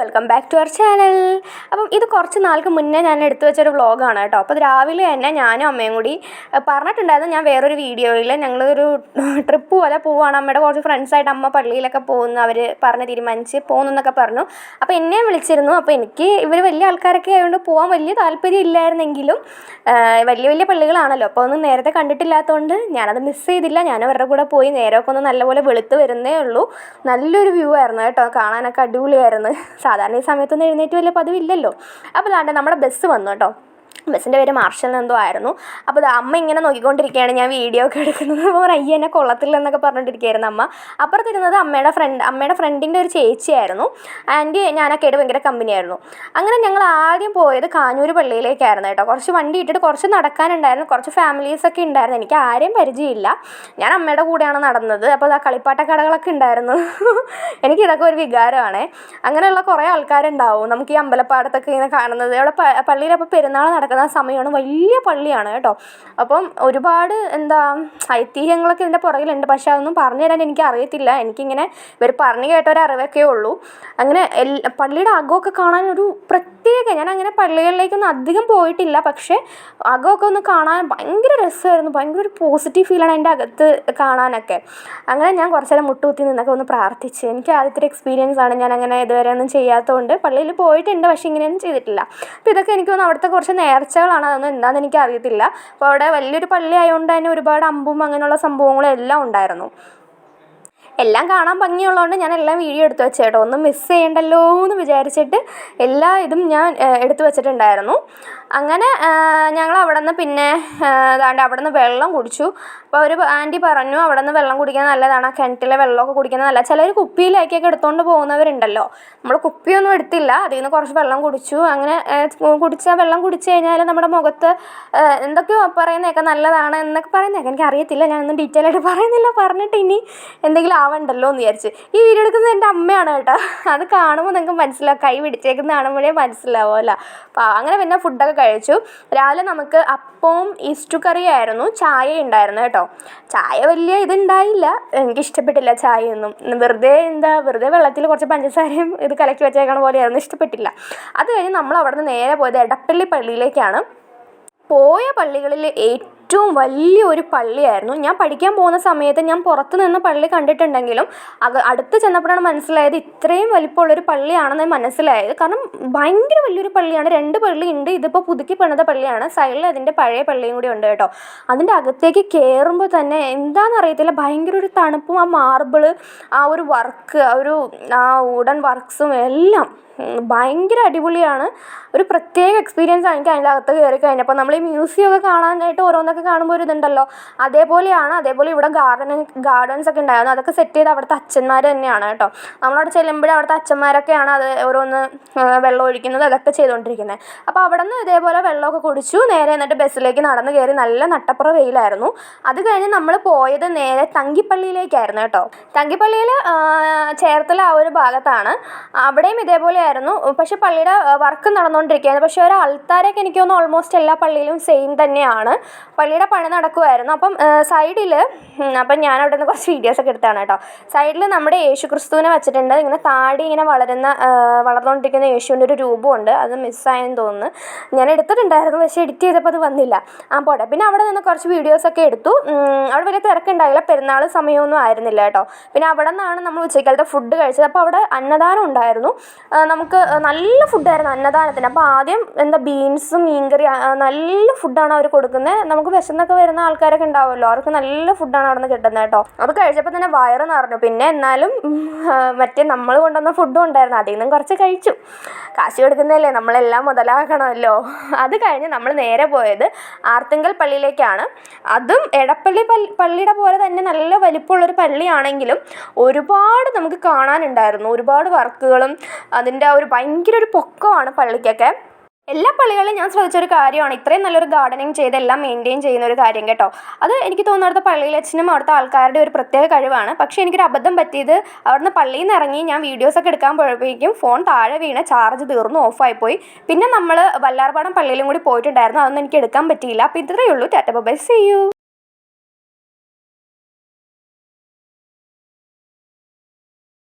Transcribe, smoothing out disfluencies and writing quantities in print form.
Welcome back to our channel. അപ്പം ഇത് കുറച്ച് നാൾക്ക് മുന്നേ ഞാൻ എടുത്തു വെച്ചൊരു വ്ളോഗാണ് കേട്ടോ. അപ്പോൾ രാവിലെ തന്നെ ഞാനും അമ്മയും കൂടി പറഞ്ഞിട്ടുണ്ടായിരുന്നു, ഞാൻ വേറൊരു വീഡിയോയിൽ ഞങ്ങളൊരു ട്രിപ്പ് പോലെ പോവുകയാണ്, അമ്മയുടെ കുറച്ച് ഫ്രണ്ട്സായിട്ട് അമ്മ പള്ളിയിലൊക്കെ പോകുന്നു, അവർ പറഞ്ഞ് തീരുമാനിച്ച് പോകുന്നു എന്നൊക്കെ പറഞ്ഞു. അപ്പോൾ എന്നെയും വിളിച്ചിരുന്നു. അപ്പോൾ എനിക്ക് ഇവർ വലിയ ആൾക്കാരൊക്കെ ആയതുകൊണ്ട് പോകാൻ വലിയ താല്പര്യം ഇല്ലായിരുന്നെങ്കിലും വലിയ വലിയ പള്ളികളാണല്ലോ, അപ്പോൾ ഒന്നും നേരത്തെ കണ്ടിട്ടില്ലാത്തതുകൊണ്ട് ഞാനത് മിസ് ചെയ്തില്ല. ഞാൻ അവരുടെ കൂടെ പോയി. നേരമൊക്കെ ഒന്ന് നല്ലപോലെ വെളുത്ത് വരുന്നേ ഉള്ളൂ. നല്ലൊരു വ്യൂ ആയിരുന്നു കേട്ടോ, കാണാനൊക്കെ അടിപൊളിയായിരുന്നു. സാധാരണ ഈ സമയത്തൊന്നും എഴുന്നേറ്റ് വലിയ പതിവില്ലല്ലോ. അപ്പോൾ ദാണ്ടെ നമ്മുടെ ബസ് വന്നു കേട്ടോ. ബസ്സിൻ്റെ പേര് മാർഷൽ എന്തോ ആയിരുന്നു. അപ്പോൾ അമ്മ ഇങ്ങനെ നോക്കിക്കൊണ്ടിരിക്കുകയാണ്, ഞാൻ വീഡിയോ ഒക്കെ എടുക്കുന്നത്. അപ്പോൾ അയ്യ എന്നെ കൊള്ളത്തില്ല എന്നൊക്കെ പറഞ്ഞിട്ടിരിക്കുകയായിരുന്നു അമ്മ. അപ്പുറത്തിരുന്നത് അമ്മയുടെ ഫ്രണ്ടിൻ്റെ ഒരു ചേച്ചിയായിരുന്നു. ആൻറ്റി ഞാനൊക്കെ ആയിട്ട് ഭയങ്കര കമ്പനിയായിരുന്നു. അങ്ങനെ ഞങ്ങൾ ആദ്യം പോയത് കാഞ്ഞൂർ പള്ളിയിലേക്കായിരുന്നു കേട്ടോ. കുറച്ച് വണ്ടി ഇട്ടിട്ട് കുറച്ച് നടക്കാനുണ്ടായിരുന്നു, കുറച്ച് ഫാമിലീസൊക്കെ ഉണ്ടായിരുന്നു. എനിക്ക് ആരെയും പരിചയമില്ല, ഞാൻ അമ്മയുടെ കൂടെയാണ് നടന്നത്. അപ്പോൾ ആ കളിപ്പാട്ട കടകളൊക്കെ ഉണ്ടായിരുന്നു. എനിക്കിതൊക്കെ ഒരു വികാരമാണ്. അങ്ങനെയുള്ള കുറേ ആൾക്കാരുണ്ടാവും നമുക്ക് ഈ അമ്പലപ്പാടത്തൊക്കെ ഇങ്ങനെ കാണുന്നത്. അവിടെ പള്ളിയിലപ്പോൾ പെരുന്നാൾ നടക്കുന്ന സമയമാണ്, വലിയ പള്ളിയാണ് കേട്ടോ. അപ്പം ഒരുപാട് ഐതിഹ്യങ്ങളൊക്കെ ഇതിൻ്റെ പുറകിലുണ്ട്. പക്ഷെ അതൊന്നും പറഞ്ഞു തരാൻ എനിക്ക് അറിയത്തില്ല. എനിക്കിങ്ങനെ ഇവർ പറഞ്ഞു കേട്ട ഒരു അറിവൊക്കെ ഉള്ളൂ. അങ്ങനെ പള്ളിയുടെ അകമൊക്കെ കാണാനൊരു പ്രത്യേക, ഞാൻ അങ്ങനെ പള്ളികളിലേക്കൊന്നും അധികം പോയിട്ടില്ല, പക്ഷേ അകമൊക്കെ ഒന്ന് കാണാൻ ഭയങ്കര രസമായിരുന്നു. ഭയങ്കര ഒരു പോസിറ്റീവ് ഫീലാണ് അതിൻ്റെ അകത്ത് കാണാനൊക്കെ. അങ്ങനെ ഞാൻ കുറച്ച് നേരം മുട്ടുകുത്തി നിന്നൊക്കെ ഒന്ന് പ്രാർത്ഥിച്ച്. എനിക്ക് ആദ്യത്തെ എക്സ്പീരിയൻസ് ആണ്, ഞാൻ അങ്ങനെ ഇതുവരെ ഒന്നും ചെയ്യാത്തതുകൊണ്ട്. പള്ളിയിൽ പോയിട്ടുണ്ട്, പക്ഷേ ഇങ്ങനെയൊന്നും ചെയ്തിട്ടില്ല. അപ്പോൾ ഇതൊക്കെ എനിക്ക് തോന്നുന്നു അവിടുത്തെ കുറച്ച് നേർച്ചകളാണ്, അതൊന്നും എന്താണെന്ന് എനിക്ക് അറിയത്തില്ല. അപ്പോൾ അവിടെ വലിയൊരു പള്ളി ആയതുകൊണ്ട് തന്നെ ഒരുപാട് അമ്പും അങ്ങനെയുള്ള സംഭവങ്ങളും എല്ലാം ഉണ്ടായിരുന്നു. എല്ലാം കാണാൻ ഭംഗിയുള്ളതുകൊണ്ട് ഞാൻ എല്ലാം വീഡിയോ എടുത്ത് വെച്ചേട്ടോ, ഒന്നും മിസ് ചെയ്യണ്ടല്ലോ എന്ന് വിചാരിച്ചിട്ട് എല്ലാ ഇതും ഞാൻ എടുത്തു വെച്ചിട്ടുണ്ടായിരുന്നു. അങ്ങനെ ഞങ്ങൾ അവിടെ നിന്ന് പിന്നെ അവിടെ നിന്ന് വെള്ളം കുടിച്ചു. അപ്പോൾ ഒരു ആൻറ്റി പറഞ്ഞു അവിടെ നിന്ന് വെള്ളം കുടിക്കാൻ നല്ലതാണ്, ആ കിണറ്റിലെ വെള്ളമൊക്കെ കുടിക്കുന്നത് നല്ലതാണ്. ചിലർ കുപ്പിയിലേക്കൊക്കെ എടുത്തുകൊണ്ട് പോകുന്നവരുണ്ടല്ലോ. നമ്മൾ കുപ്പിയൊന്നും എടുത്തില്ല, അതിൽ നിന്ന് കുറച്ച് വെള്ളം കുടിച്ചു. അങ്ങനെ വെള്ളം കുടിച്ചു കഴിഞ്ഞാൽ നമ്മുടെ മുഖത്ത് എന്തൊക്കെയോ പറയുന്നതൊക്കെ നല്ലതാണ് എന്നൊക്കെ പറയുന്നതൊക്കെ എനിക്ക് അറിയത്തില്ല, ഞാനൊന്നും ഡീറ്റെയിൽ ആയിട്ട് പറയുന്നില്ല. പറഞ്ഞിട്ട് ഇനി എന്തെങ്കിലും ആവണ്ടല്ലോ എന്ന് വിചാരിച്ച്. ഈ വീഡിയോ എടുക്കുന്നത് എൻ്റെ അമ്മയാണ് കേട്ടോ. അത് കാണുമ്പോൾ നിങ്ങൾക്ക് മനസ്സിലാവും, കൈ പിടിച്ചേക്കുന്ന കാണുമ്പോഴേ മനസ്സിലാവുമല്ലോ. അപ്പോൾ അങ്ങനെ പിന്നെ ഫുഡൊക്കെ കഴിച്ചു. രാവിലെ നമുക്ക് അപ്പവും ഈസ്റ്റു കറിയായിരുന്നു, ചായ ഉണ്ടായിരുന്നു കേട്ടോ. ചായ വലിയ ഇതുണ്ടായില്ല, എനിക്കിഷ്ടപ്പെട്ടില്ല ചായയൊന്നും. വെറുതെ വെള്ളത്തിൽ കുറച്ച് പഞ്ചസാരയും ഇത് കലക്കി വെച്ചേക്കണ പോലെയായിരുന്നു, ഇഷ്ടപ്പെട്ടില്ല. അത് കഴിഞ്ഞ് നമ്മൾ അവിടെ നിന്ന് നേരെ പോയത് എടപ്പള്ളി പള്ളിയിലേക്കാണ്. പോയ പള്ളികളിൽ ഏറ്റവും വലിയൊരു പള്ളിയായിരുന്നു. ഞാൻ പഠിക്കാൻ പോകുന്ന സമയത്ത് ഞാൻ പുറത്ത് നിന്ന് പള്ളി കണ്ടിട്ടുണ്ടെങ്കിലും അടുത്ത് ചെന്നപ്പോഴാണ് മനസ്സിലായത് ഇത്രയും വലിപ്പമുള്ളൊരു പള്ളിയാണെന്ന് മനസ്സിലായത്. കാരണം ഭയങ്കര വലിയൊരു പള്ളിയാണ്. 2 പള്ളി ഉണ്ട്. ഇതിപ്പോൾ പുതുക്കി പണിത പള്ളിയാണ്. സൈഡിൽ അതിൻ്റെ പഴയ പള്ളിയും കൂടി ഉണ്ട് കേട്ടോ. അതിൻ്റെ അകത്തേക്ക് കയറുമ്പോൾ തന്നെ എന്താണെന്നറിയത്തില്ല, ഭയങ്കര ഒരു തണുപ്പും ആ മാർബിള്, ആ ഒരു വർക്ക്, ആ വുഡൻ വർക്ക്സും എല്ലാം ഭയങ്കര അടിപൊളിയാണ്. ഒരു പ്രത്യേക എക്സ്പീരിയൻസ് ആണ് എനിക്ക് അതിൻ്റെ അകത്ത് കയറി കഴിഞ്ഞപ്പോൾ. നമ്മൾ ഈ മ്യൂസിയം ഒക്കെ കാണാനായിട്ട് ഓരോന്നൊക്കെ കാണുമ്പോൾ ഒരു ഇതുണ്ടല്ലോ, അതേപോലെയാണ്. അതേപോലെ ഇവിടെ ഗാർഡൻസ് ഒക്കെ ഉണ്ടായിരുന്നു, അതൊക്കെ സെറ്റ് ചെയ്ത് അവിടുത്തെ അച്ഛന്മാർ തന്നെയാണ് കേട്ടോ. നമ്മളവിടെ ചെല്ലുമ്പോഴേ അവിടുത്തെ അച്ഛന്മാരൊക്കെയാണ് അത് ഓരോന്ന് വെള്ളം ഒഴിക്കുന്നത്, അതൊക്കെ ചെയ്തുകൊണ്ടിരിക്കുന്നത്. അപ്പോൾ അവിടെ നിന്ന് ഇതേപോലെ വെള്ളമൊക്കെ കുടിച്ചു. നേരെ എന്നിട്ട് ബസ്സിലേക്ക് നടന്ന് കയറി. നല്ല നട്ടപ്പുറ വെയിലായിരുന്നു. അത് കഴിഞ്ഞ് നമ്മൾ പോയത് നേരെ തങ്കിപ്പള്ളിയിലേക്കായിരുന്നു കേട്ടോ. തങ്കിപ്പള്ളിയിൽ ചേർത്തല ആ ഒരു ഭാഗത്താണ്. അവിടെയും ഇതേപോലെ ആയിരുന്നു, പക്ഷെ പള്ളിയുടെ വർക്ക് നടന്നുകൊണ്ടിരിക്കുകയായിരുന്നു. പക്ഷേ ഒരു അൾത്താരൊക്കെ എനിക്ക് തോന്നുന്നു ഓൾമോസ്റ്റ് എല്ലാ പള്ളിയിലും സെയിം തന്നെയാണ്. പള്ളിയുടെ പണി നടക്കുമായിരുന്നു. അപ്പം സൈഡിൽ, അപ്പം ഞാൻ അവിടെ നിന്ന് കുറച്ച് വീഡിയോസൊക്കെ എടുത്താണ് കേട്ടോ. സൈഡിൽ നമ്മുടെ യേശു ക്രിസ്തുവിനെ വെച്ചിട്ടുണ്ട്. ഇങ്ങനെ താടി ഇങ്ങനെ വളർന്നുകൊണ്ടിരിക്കുന്ന യേശുവിൻ്റെ ഒരു രൂപമുണ്ട്. അത് മിസ്സായെന്ന് തോന്നുന്നു. ഞാൻ എടുത്തിട്ടുണ്ടായിരുന്നു, പക്ഷേ എഡിറ്റ് ചെയ്തപ്പോൾ അത് വന്നില്ല. പോട്ടെ. പിന്നെ അവിടെ നിന്ന് കുറച്ച് വീഡിയോസൊക്കെ എടുത്തു. അവിടെ വലിയ തിരക്കുണ്ടായില്ല, പെരുന്നാൾ സമയമൊന്നും ആയിരുന്നില്ല കേട്ടോ. പിന്നെ അവിടെ നിന്നാണ് നമ്മൾ ഉച്ചക്കാലത്തെ ഫുഡ് കഴിച്ചത്. അപ്പോൾ അവിടെ അന്നദാനം ഉണ്ടായിരുന്നു. നമുക്ക് നല്ല ഫുഡായിരുന്നു അന്നദാനത്തിന്. അപ്പോൾ ആദ്യം ബീൻസും മീൻകറി, നല്ല ഫുഡാണ് അവർ കൊടുക്കുന്നത്. നമുക്ക് വിശന്നൊക്കെ വരുന്ന ആൾക്കാരൊക്കെ ഉണ്ടാവുമല്ലോ, അവർക്ക് നല്ല ഫുഡാണ് അവിടെ നിന്ന് കിട്ടുന്നത് കേട്ടോ. അത് കഴിച്ചപ്പോൾ തന്നെ വയറ് നിറഞ്ഞു. പിന്നെ എന്നാലും മറ്റേ നമ്മൾ കൊണ്ടുവന്ന ഫുഡും ഉണ്ടായിരുന്നു, അതിൽ നിന്നും കുറച്ച് കഴിച്ചു. കാശ് കൊടുക്കുന്നതല്ലേ, നമ്മളെല്ലാം മുതലാക്കണമല്ലോ. അത് കഴിഞ്ഞ് നമ്മൾ നേരെ പോയത് ആർത്തിങ്കൽ പള്ളിയിലേക്കാണ്. അതും എടപ്പള്ളി പള്ളിയുടെ പോലെ തന്നെ നല്ല വലിപ്പമുള്ളൊരു പള്ളിയാണെങ്കിലും ഒരുപാട് നമുക്ക് കാണാനുണ്ടായിരുന്നു. ഒരുപാട് വർക്കുകളും അതിൻ്റെ ഒരു ഭയങ്കര ഒരു പൊക്കമാണ് പള്ളിക്കൊക്കെ. എല്ലാ പള്ളികളിലും ഞാൻ ശ്രദ്ധിച്ചൊരു കാര്യമാണ്, ഇത്രയും നല്ലൊരു ഗാർഡനിങ് ചെയ്ത് എല്ലാം മെയിൻറ്റെയിൻ ചെയ്യുന്ന ഒരു കാര്യം കേട്ടോ. അത് എനിക്ക് തോന്നുന്നു അവിടുത്തെ പള്ളിയിലച്ഛനും അവിടുത്തെ ആൾക്കാരുടെ ഒരു പ്രത്യേക കഴിവാണ്. പക്ഷേ എനിക്കൊരു അബദ്ധം പറ്റിയത്, അവിടുന്ന് പള്ളിയിൽ നിന്ന് ഇറങ്ങി ഞാൻ വീഡിയോസൊക്കെ എടുക്കാൻ പോയപ്പോഴേക്കും ഫോൺ താഴെ വീണ് ചാർജ് തീർന്നു, ഓഫായിപ്പോയി. പിന്നെ നമ്മൾ വല്ലാർപാടം പള്ളിയിലും കൂടി പോയിട്ടുണ്ടായിരുന്നു, അതൊന്നും എനിക്ക് എടുക്കാൻ പറ്റിയില്ല. അപ്പോൾ ഇത്രയേ ഉള്ളൂ. Tata bye, see U.